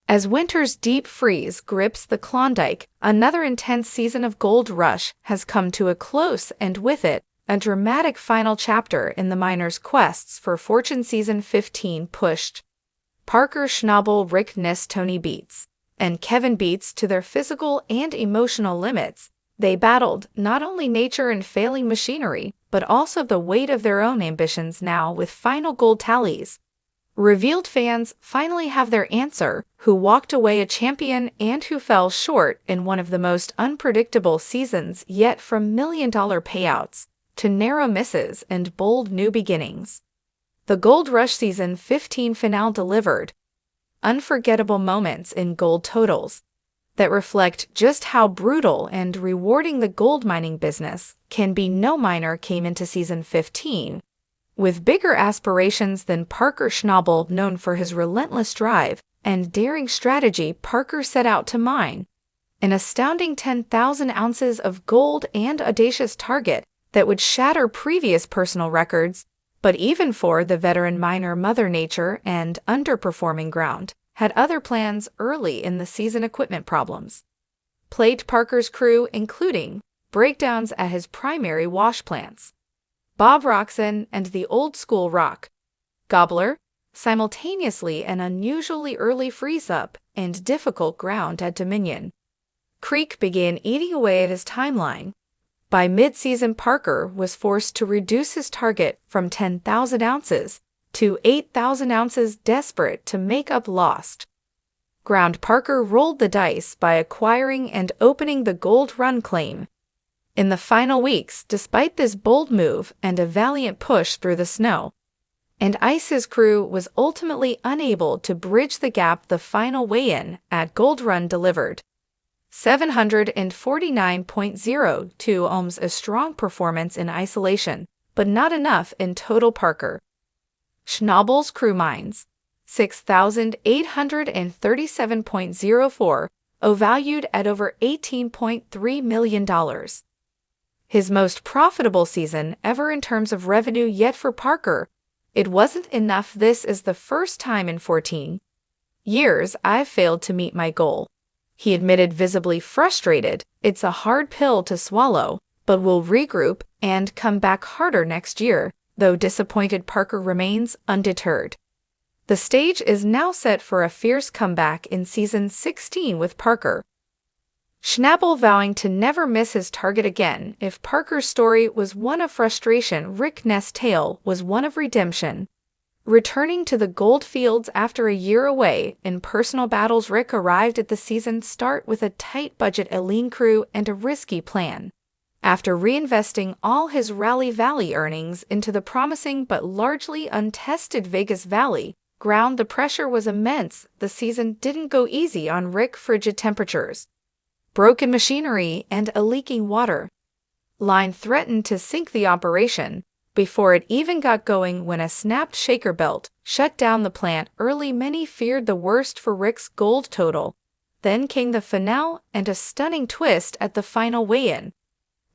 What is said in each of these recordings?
As winter's deep freeze grips the Klondike, another intense season of gold rush has come to a close, and with it, a dramatic final chapter in the miners' quests for fortune. Season 15 pushed Parker Schnabel, Rick Ness, Tony Beets, and Kevin Beets to their physical and emotional limits. They battled not only nature and failing machinery, but also the weight of their own ambitions. Now, with final gold tallies revealed, fans finally have their answer: who walked away a champion and who fell short in one of the most unpredictable seasons yet. From million-dollar payouts to narrow misses and bold new beginnings, the Gold Rush Season 15 finale delivered unforgettable moments in gold totals that reflect just how brutal and rewarding the gold mining business can be. No miner came into Season 15 with bigger aspirations than Parker Schnabel. Known for his relentless drive and daring strategy, Parker set out to mine an astounding 10,000 ounces of gold, an audacious target that would shatter previous personal records. But even for the veteran miner, Mother Nature and underperforming ground had other plans. Early in the season, equipment problems plagued Parker's crew, including breakdowns at his primary wash plants, Bob Roxon and the old-school rock gobbler, simultaneously an unusually early freeze-up and difficult ground at Dominion Creek began eating away at his timeline. By mid-season, Parker was forced to reduce his target from 10,000 ounces to 8,000 ounces. Desperate to make up lost ground, Parker rolled the dice by acquiring and opening the Gold Run claim in the final weeks. Despite this bold move and a valiant push through the snow and ice, his crew was ultimately unable to bridge the gap. The final weigh-in at Gold Run delivered 749.02 ohms, a strong performance in isolation, but not enough in total. Parker Schnabel's crew mines 6,837.04 oh, valued at over $18.3 million. His most profitable season ever in terms of revenue. Yet for Parker, it wasn't enough. This is the first time in 14 years I've failed to meet my goal, he admitted, visibly frustrated. It's a hard pill to swallow, but we'll regroup and come back harder next year. Though disappointed, Parker remains undeterred. The stage is now set for a fierce comeback in Season 16, with Parker Schnabel vowing to never miss his target again. If Parker's story was one of frustration, Rick Ness' tale was one of redemption. Returning to the gold fields after a year away in personal battles, Rick arrived at the season start with a tight budget, a lean crew, and a risky plan. After reinvesting all his Rally Valley earnings into the promising but largely untested Vegas Valley ground, the pressure was immense. The season didn't go easy on Rick. Frigid temperatures, broken machinery, and a leaking water line threatened to sink the operation before it even got going. When a snapped shaker belt shut down the plant early, many feared the worst for Rick's gold total. Then came the finale and a stunning twist at the final weigh-in.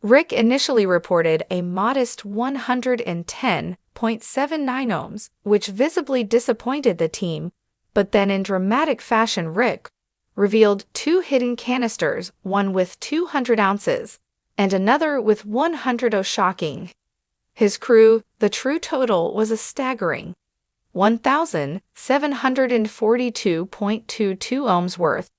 Rick initially reported a modest 110.79 ohms, which visibly disappointed the team, but then in dramatic fashion, Rick revealed two hidden canisters, one with 200 ounces and another with 100. Shocking his crew, the true total was a staggering 1,742.22 ohms, worth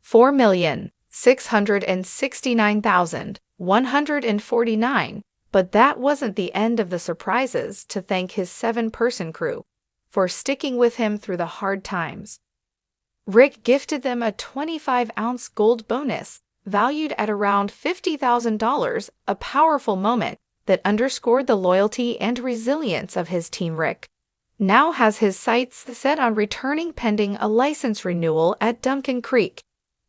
$4,669,149. But that wasn't the end of the surprises. To thank his 7-person crew for sticking with him through the hard times, Rick gifted them a 25-ounce gold bonus valued at around $50,000, a powerful moment that underscored the loyalty and resilience of his team. Rick now has his sights set on returning pending a license renewal at Duncan Creek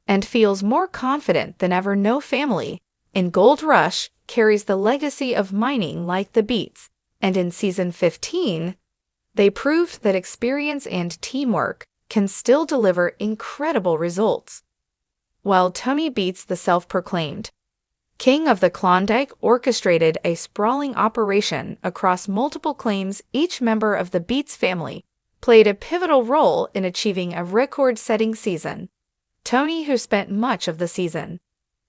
and feels more confident than ever. No family in Gold Rush carries the legacy of mining like the Beets, and in Season 15, they proved that experience and teamwork can still deliver incredible results. While Tony Beets, the self-proclaimed King of the Klondike, orchestrated a sprawling operation across multiple claims, each member of the Beets family played a pivotal role in achieving a record-setting season. Tony, who spent much of the season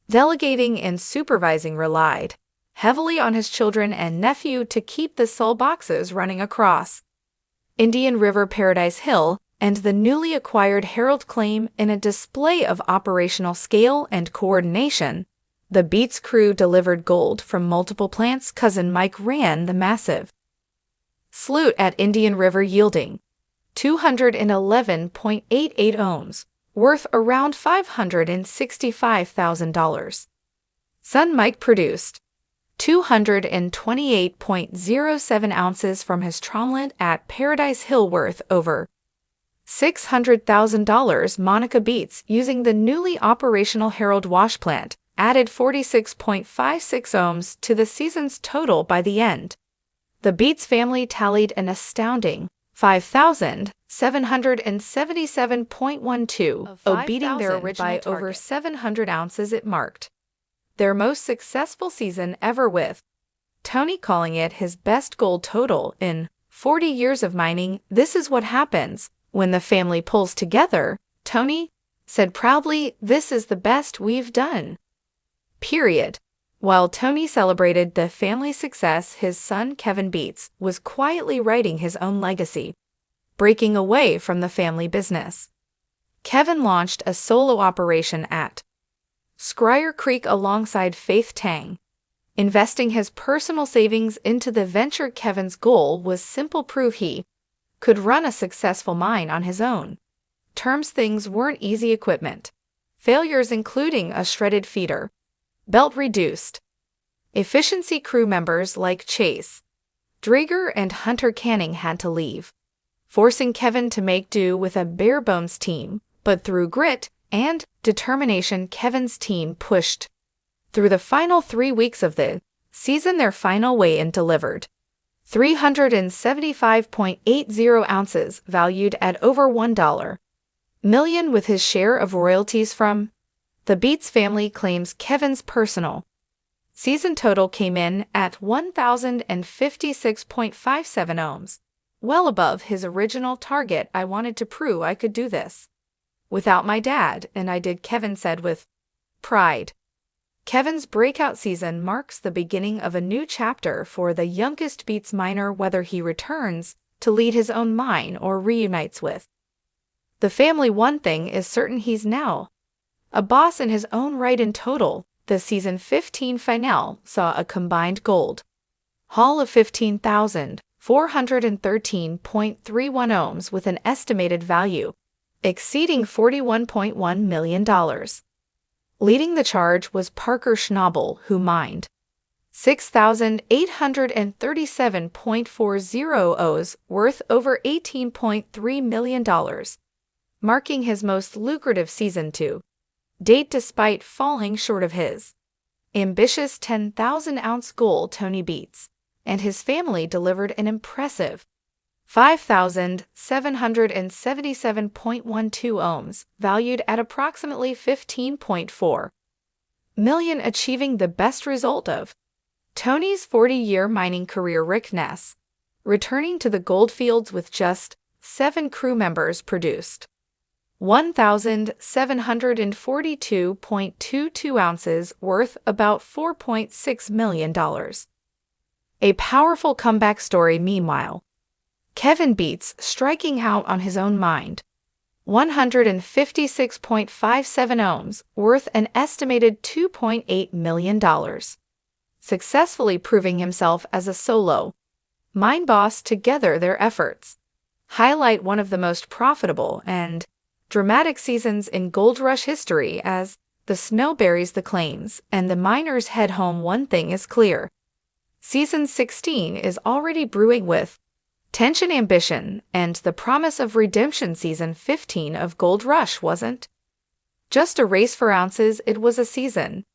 delegating and supervising, relied heavily on his children and nephew to keep the soul boxes running across Indian River Paradise Hill and the newly acquired Herald Claim. In a display of operational scale and coordination, the Beets crew delivered gold from multiple plants. Cousin Mike ran the massive sloot at Indian River, yielding 211.88 ohms, worth around $565,000. Son Mike produced 228.07 ounces from his tromlet at Paradise Hill, worth over $600,000. Monica Beets, using the newly operational Herald wash plant, added 46.56 ohms to the season's total. By the end, the Beets family tallied an astounding 5,777.12 ohm, beating their original by over 700 ounces. It marked their most successful season ever, with Tony calling it his best gold total in 40 years of mining. "This is what happens when the family pulls together," Tony said proudly. "This is the best we've done." Period. While Tony celebrated the family's success, his son Kevin Beets was quietly writing his own legacy, breaking away from the family business. Kevin launched a solo operation at Scryer Creek alongside Faith Tang, investing his personal savings into the venture. Kevin's goal was simple: prove he could run a successful mine on his own terms. Things weren't easy. Equipment failures, including a shredded feeder belt, reduced efficiency. Crew members like Chase Drager and Hunter Canning had to leave, forcing Kevin to make do with a bare-bones team. But through grit and determination, Kevin's team pushed through the final 3 weeks of the season. Their final weigh-in delivered 375.80 ounces, valued at over $1 million, with his share of royalties from the Beets family. Claims Kevin's personal season total came in at 1,056.57 ohms, well above his original target. "I wanted to prove I could do this without my dad, and I did," Kevin said with pride. Kevin's breakout season marks the beginning of a new chapter for the youngest Beets miner. Whether he returns to lead his own mine or reunites with the family, one thing is certain: he's now a boss in his own right. In total, the season 15 finale saw a combined gold haul of 15,413.31 ohms, with an estimated value exceeding $41.1 million. Leading the charge was Parker Schnabel, who mined 6,837.40 ohms, worth over $18.3 million, marking his most lucrative season to date despite falling short of his ambitious 10,000-ounce goal. Tony Beets and his family delivered an impressive 5,777.12 ohms, valued at approximately $15.4 million, achieving the best result of Tony's 40-year mining career. Rick Ness, returning to the goldfields with just 7 crew members, produced 1,742.22 ounces, worth about $4.6 million. A powerful comeback story. Meanwhile, Kevin Beets, striking out on his own mind 156.57 ohms, worth an estimated $2.8 million, successfully proving himself as a solo mine boss. Together, their efforts highlight one of the most profitable and dramatic seasons in Gold Rush history. As the snow buries the claims and the miners head home, one thing is clear: Season 16 is already brewing with tension, ambition, and the promise of redemption. Season 15 of Gold Rush wasn't just a race for ounces, it was a season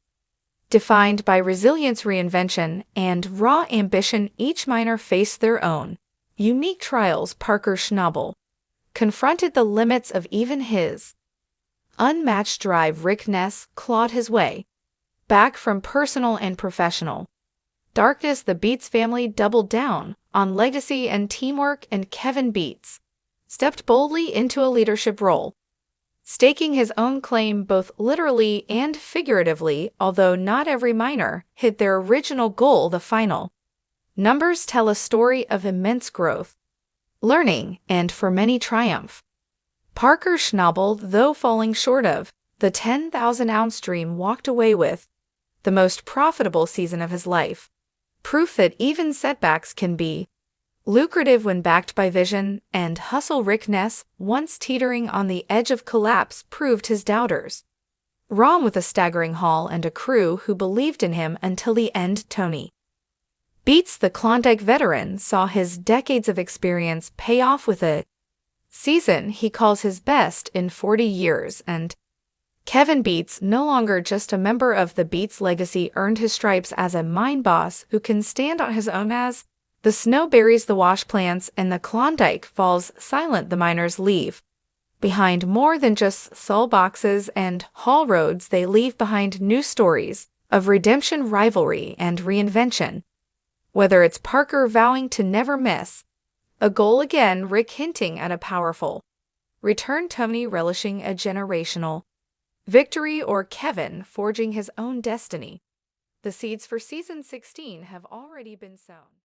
defined by resilience, reinvention, and raw ambition. Each miner faced their own unique trials. Parker Schnabel confronted the limits of even his unmatched drive. Rick Ness clawed his way back from personal and professional darkness. The Beets family doubled down on legacy and teamwork, and Kevin Beets stepped boldly into a leadership role, staking his own claim both literally and figuratively, although not every miner hit their original goal, the final. Numbers tell a story of immense growth, learning, and for many triumph. Parker Schnabel, though falling short of the 10,000-ounce dream, walked away with the most profitable season of his life. Proof that even setbacks can be lucrative when backed by vision and hustle. Ness, once teetering on the edge of collapse, proved his doubters wrong with a staggering haul and a crew who believed in him until the end. Tony Beets, the Klondike veteran, saw his decades of experience pay off with a season he calls his best in 40 years, and Kevin Beets, no longer just a member of the Beets legacy, earned his stripes as a mine boss who can stand on his own. As the snow buries the wash plants and the Klondike falls silent, the miners leave behind more than just salt boxes and haul roads. They leave behind new stories of redemption, rivalry, and reinvention. Whether it's Parker vowing to never miss a goal again, Rick hinting at a powerful return, Tony relishing a generational victory, or Kevin forging his own destiny, the seeds for season 16 have already been sown.